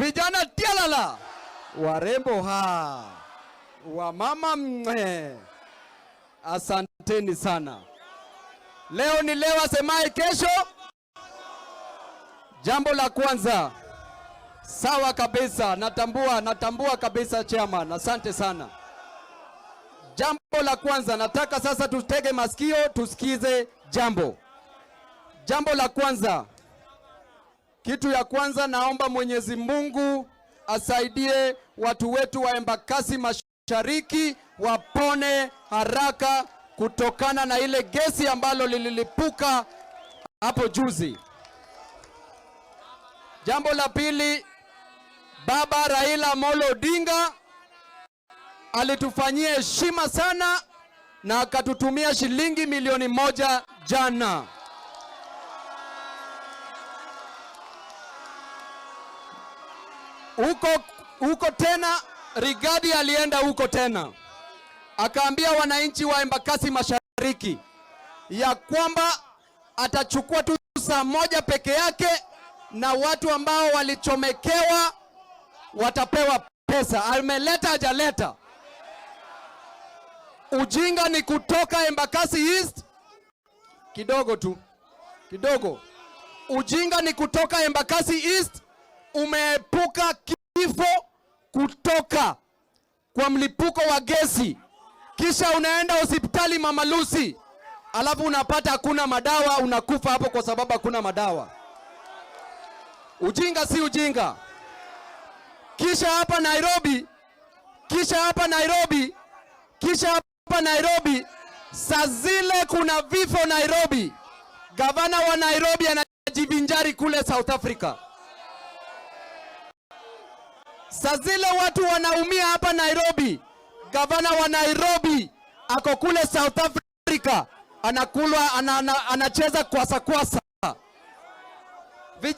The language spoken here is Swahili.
vijana tialala, warembo wamama asanteni sana. Leo ni leo, asemaye kesho. Jambo la kwanza, sawa kabisa, natambua kabisa chairman, asante sana. Jambo la kwanza, nataka sasa tutege masikio tusikize jambo. Jambo la kwanza, kitu ya kwanza, naomba Mwenyezi Mungu asaidie watu wetu wa Embakasi Mashariki wapone haraka kutokana na ile gesi ambalo lililipuka hapo juzi. Jambo la pili, Baba Raila Amolo Odinga alitufanyia heshima sana na akatutumia shilingi milioni 1 jana. Huko tena Rigadi alienda huko tena akaambia wananchi wa Embakasi Mashariki ya kwamba atachukua tu saa moja peke yake na watu ambao walichomekewa watapewa pesa. Ameleta hajaleta? Ujinga ni kutoka Embakasi East kidogo tu, kidogo. Ujinga ni kutoka Embakasi East, umeepuka kifo kutoka kwa mlipuko wa gesi, kisha unaenda hospitali Mama Lucy, alafu unapata hakuna madawa, unakufa hapo kwa sababu hakuna madawa. Ujinga si ujinga. Kisha hapa Nairobi, saa zile kuna vifo Nairobi, gavana wa Nairobi anajivinjari kule South Africa. Saa zile watu wanaumia hapa Nairobi, gavana wa Nairobi ako kule South Africa anakulwa, anacheza kwasa.